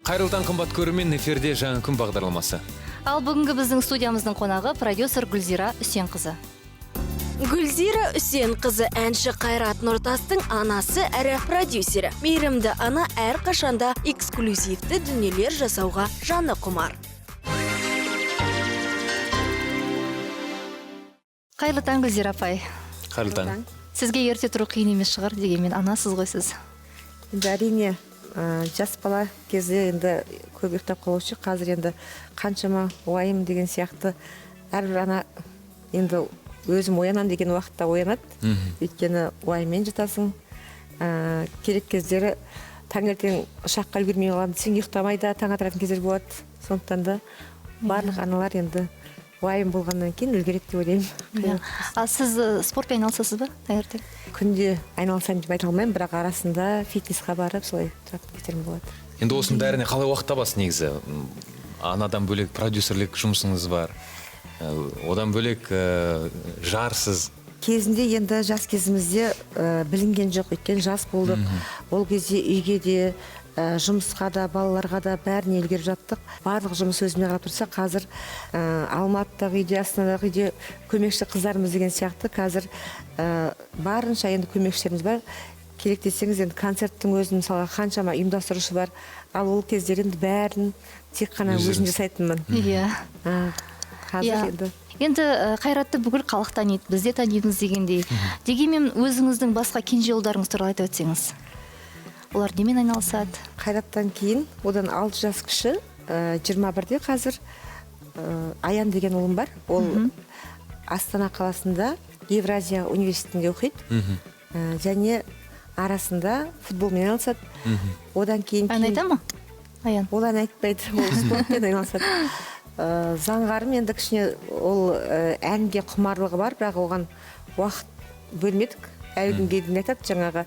Қайырлы қымбат көрермен, эфирде жаңа күн бағдарламасы. Ал бүгінгі біздің студиямыздың қонағы продюсер Гүлзира Үсенқызы. Гүлзира Үсенқызы әнші Қайрат Нұртастың анасы әрі продюсері. Мейірімді ана әрқашанда эксклюзивті дүниелер жасауға жаны құмар. Қайырлы таң, Гүлзира апай. Қайырлы таң. Сізге ерте тұру қиын емес шығар, дегенмен анасыз ғой сіз. Әрине, жас бала кезде енді көп ұйықтап қалушы, қазір енді қаншама уайым деген сияқты әрбір ана енді өзім оянам деген уақытта оянады. Өйткені уайыммен жатасың. Керек кездері таңертең ұшаққа үлгермей қалған десең ұйықтамайда таң атыратын кездер болады. Сондықтан да барлық аналар енді уайым болғаннан кейін үлгереді деп ойлаймын. Ал сіз спортпен айналысасыз ба таңертең? Күнде айналысамын деп айта алмаймын, бірақ арасында фитнесқа барып солай тұратын кездерім болады. Енді осының бәріне қалай уақыт табасыз негізі? Анадан бөлек продюсерлік жұмысыңыз бар. Одан бөлек жарсыз. Кезінде енді жас кезімізде білінген жоқ, өйткені жас болдық. Ол кезде үйге де, жұмысқа да, балаларға да бәріне үлгеріп жаттық. Барлық жұмыс өзіме қарап тұрса, қазір Алматыдағы үйде, Астанадағы үйде көмекші қыздарымыз деген сияқты қазір барынша енді көмекшілеріміз бар. Керек десеңіз, енді концерттің өзін мысалға қаншама ұйымдастырушы бар. Ал ол кездер енді бәрін тек қана өзім жасайтынмын. Иә. Енді Қайратты бүкіл халық таниды, біз де танимыз дегендей. Дегенмен өзіңіздің басқа кенже ұлдарыңыз туралы айтып өтсеңіз. Олар немен айналысады? Қайраттан кейін, одан 6 жас кіші, 21-де қазір Аян деген ұлым бар. Ол Астана қаласында Евразия университетінде оқиды. Және арасында футболмен айналысады. Одан кейін... Ән айта ма? Аян. Ол ән айтпайды, ол спортпен айналысады. Заңғарым енді кішіне ол әнге құмарлығы бар, бірақ оған уақыт бөлмедік. Әлі күнге дейін айтады, жаңағы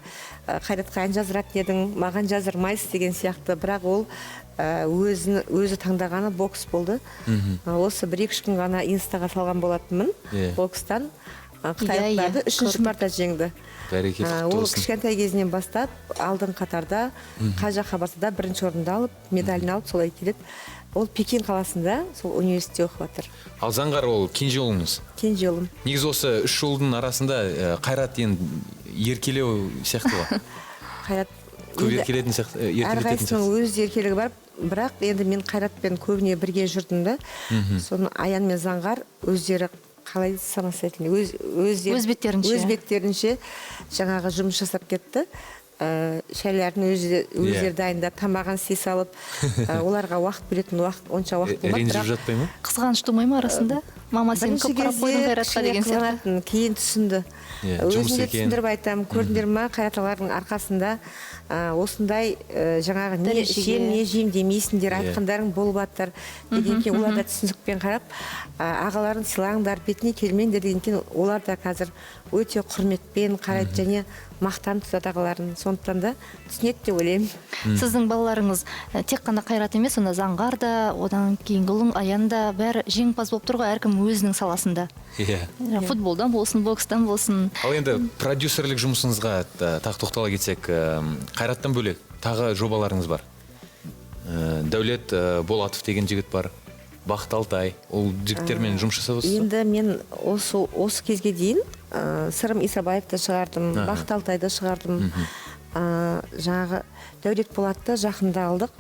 Қайратқа ән жазыратын едің, маған жазырмайсыз деген сияқты, бірақ ол өзі таңдағаны бокс болды. Осы 1-2 күн ғана инстаға салған болатынмын. Бокстан қытайлықтарды 3-ші марта жеңді. Ол кішкентай кезінен бастап алдың қатарда, қай жаққа барса да 1-ші орынды алып, медалін алып солай келеді. Ол Пекин қаласында, сол университетте оқып жатыр. Ал Заңғар ол кенже ұлыңыз? Кенже ұлым. Негізі осы 3 ұлдың арасында Қайрат енді еркелеу сияқты ғой? Қайрат көп еркелетін сияқты, еркелететін сияқты. Өз еркелігі бар, бірақ енді мен Қайратпен көбіне бірге жүрдім да. Соны Аян мен Заңғар өздері қалай самостоятельно, өз беттерінше жаңағы жұмыс жасап кетті. Шайларын өздері дайындап, тамағын істей салып, оларға уақыт бөлетін онша уақыт болмады. Ренжіп жатпай ма? Қызғаныш тумай ма арасында? Мама сен көп қарап қойдың Қайратқа деген сияқты. Кейін түсінді. Өзімде түсіндіріп айтам, көрдіңдер ма, Қайраталардың арқасында осындай жаңағы не жем демейсіңдер, айтқандарың болып аттар деген кейін олар да түсіністікпен қарап, ағаларын сыйлаңдар, бетіне келмеңдер деген кейін олар да қазір өте құрметпен қарайды және мақтан тұтады ағаларын. Сондықтан да түсінеді деп ойлаймын. Сіздің балаларыңыз тек қана Қайрат емес, онда Заңғар да, одан кейінгі ұлың Аян да бәрі жеңімпаз болып тұр ғой, әркім өзінің саласында. Футболдан болсын, бокстан болсын. Ал енді продюсерлік жұмысыңызға тағы тоқтала кетсек, Қайраттан бөлек тағы жобаларыңыз бар. Дәулет Болатов деген жігіт бар. Бақыт Алтай, ол жігіттермен жұмыс жасап отырсыз ба? Енді мен осы кезге дейін Сырым Исабаевты шығардым, Бақыт Алтайды шығардым. Жаңағы Дәулет Болатты жақында алдық.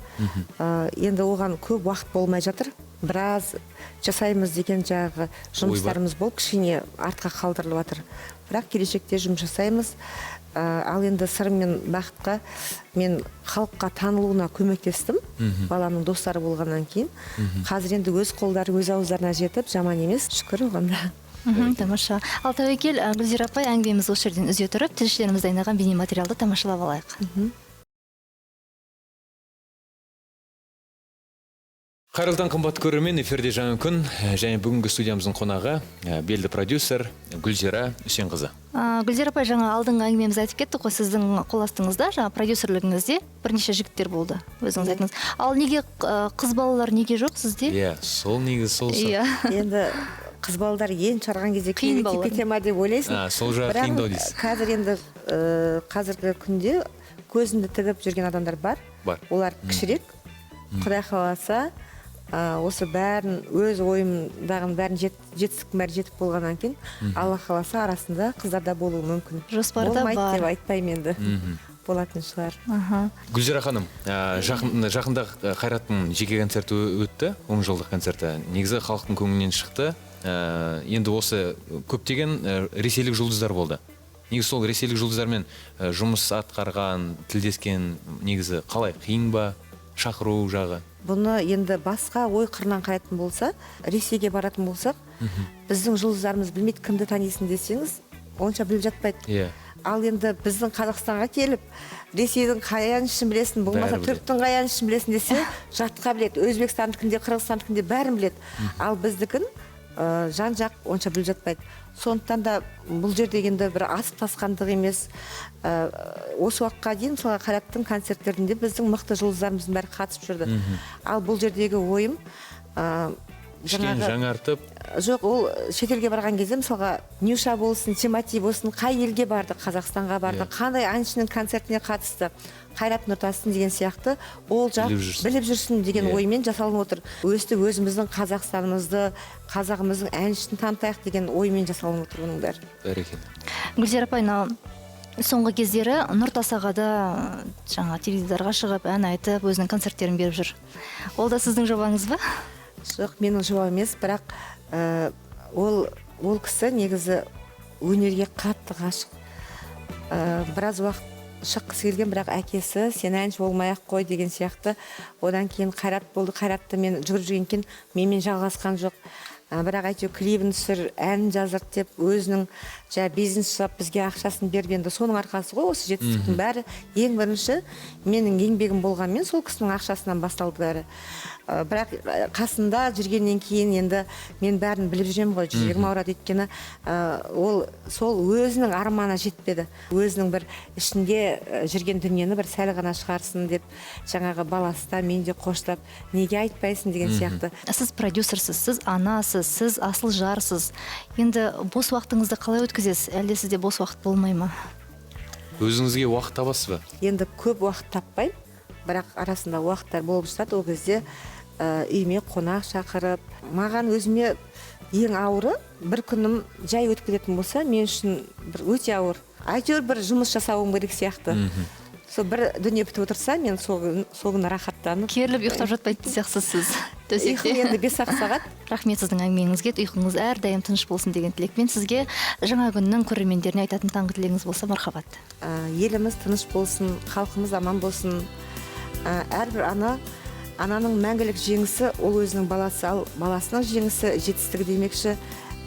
Енді оған көп уақыт болмай жатыр. Біраз жасаймыз деген жаңағы жұмыстарымыз болып, кішкене артқа қалдырылып жатыр. Бірақ келешекте жұмыс жасаймыз. Ал енді Сырым мен Бақытқа мен халыққа танылуына көмектестім. Баланың достары болғаннан кейін. Қазір енді өз қолдары өз ауыздарына жетіп, жаман емес, шүкір оғанда. Тамаша. Ал тәуекел, Гүлзира апай, әңгімеміз осы жерден үзе тұрып, тілшілеріміз дайындаған бейнематериалды тамашалап алайық. Қайырлы таң қымбат көрермен, эфирде жаңа күн, және бүгінгі студиямыздың қонағы белді продюсер Гүлзира Үсенқызы. Гүлзира апай, жаңа алдыңғы әңгімеміз айтып кеттік қой, сіздің қол астыңызда, жаңа продюсерлігіңізде бірнеше жігіттер болды, өзіңіз айтыңыз. Ал неге қыз балалар неге жоқ сізде? Сол негізі сол. Енді қыз балалар ең шығарған кезде кете ма деп ойлайсың. Сол жағы қиындау дейсіз. Қазір енді қазіргі күнде көзінді тігіп жүрген адамдар бар. Олар кішірек, Құдай қаласа, осы бәрін өз ойымдағын бәрін жетістіктің бәрі жетіп болғаннан кейін Алла қаласа арасында қыздарда болуы мүмкін. Жоспарда Болмайды бар. деп айтпаймын енді. Болатын шығар. Гүлзира ханым, жақында Қайраттың жеке концерті өтті, 10 жылдық концерті. Негізі халықтың көңілінен шықты. Енді осы көптеген ресейлік жұлдыздар болды. Негізі сол ресейлік жұлдыздармен жұмыс атқарған, тілдескен негізі қалай, қиын ба, шақыру жағы? Бұны енді басқа ой қырынан қарайтын болса, Ресейге баратын болсақ, біздің жұлдыздарымыз білмейді, кімді танисың десеңіз, онша біліп жатпайды. Ал енді біздің Қазақстанға келіп, Ресейдің қай әншісін білесің, болмаса түріктің қай әншісін білесің десе, жатқа біледі. Өзбекстандікінде, Қырғызстандікінде бәрін біледі. Ал біздікін жан-жақ онша біліп жатпайды. Сондықтан да бұл жерде енді бір асып тасқандық емес. Осы уақытқа дейін мысалға Қайраттың концерттерінде біздің мықты жұлдыздарымыздың бәрі қатысып жүрді. Ал бұл жердегі ойым жаңартып. Жоқ, ол шетелге барған кезде мысалға Нюша болсын, Тимати болсын, қай елге барды, Қазақстанға барды, қандай әншінің концертіне қатысты, Қайрат Нұртастың деген сияқты, ол жақ біліп жүрсін деген оймен жасалынып отыр. Өзіміздің Қазақстанымызды, қазағымыздың әншісін танытайық деген оймен жасалынып отыр бұның бәрі. Бәрекелді. Гүлзира апай, соңғы кездері Нұртас аға да жаңа теледидарға шығып, ән айтып, өзінің концерттерін беріп жүр. Ол да сіздің жобаңыз ба? Жоқ, менің жобам емес, бірақ ол кісі негізі өнерге қатты ғашық. Біраз уақыт шыққысы келген, бірақ әкесі сен әнші болмай-ақ қой деген сияқты. Одан кейін Қайрат болды. Қайратты мен жүгіріп жүрген кейін менімен жалғасқан жоқ. Бірақ әйтеуір клибін түсір, ән жазыр деп өзінің бизнес жасап бізге ақшасын беріп, енді соның арқасы ғой осы жетістіктің бәрі. Ең бірінші менің еңбегім болғанмен сол кісінің ақшасынан басталды бәрі. Бірақ қасында жүргеннен кейін енді мен бәрін біліп жүремін ғой, жүрегім ауырады, өйткені ол сол өзінің арманына жетпеді. Өзінің бір ішінде жүрген дүниені бір сәл ғана шығарсын деп, жаңағы баласы да мен де қоштап, неге айтпайсың деген сияқты. Сіз продюсерсіз, сіз анасыз, сіз асыл жарсыз. Енді бос уақытыңызды қалай өткізесіз? Әлде сізде бос уақыт болмай ма? Өзіңізге уақыт табасыз ба? Енді көп уақыт таппаймын, бірақ арасында уақыттар болып жатады. Ол кезде үйіме қонақ шақырып, маған өзіме ең ауыры бір күнім жай өтіп кететін болса, мен үшін бір өте ауыр. Әйтеуір бір жұмыс жасауым керек сияқты. Сол бір дүние бітіп отырса, мен сол күні рахаттанып. Керіліп ұйықтап жатпайтын сияқтысыз сіз. Ұйқы енді 5-ақ сағат. Рахмет сіздің әңгімеңізге, ұйқыңыз әрдайым тыныш болсын деген тілекпен. Сізге жаңа күннің көрермендеріне айтатын таңғы тілегіңіз болса, мархабат. Еліміз тыныш болсын, халқымыз аман болсын. Әрбір ананың мәңгілік жеңісі ол өзінің баласы, ал баласының жеңісі жетістігі демекші.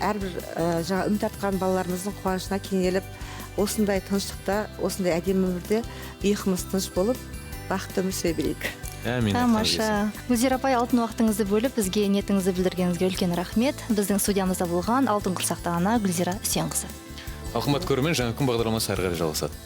Әрбір жаңа үміт артқан балаларымыздың қуанышына кенеліп, осындай тыныштықта, осындай әдемі өмірде ұйқымыз тыныш болып, бақытты өмір сүре берейік. Тамаша. Гүлзира апай, алтын уақытыңызды бөліп, бізге ниетіңізді білдіргеніңізге үлкен рахмет. Біздің студиямызда болған алтын құрсақты ана Гүлзира Үсенқызы. Қымбатты көрермен, жаңа күн бағдарламасы әрі қарай жалғасады.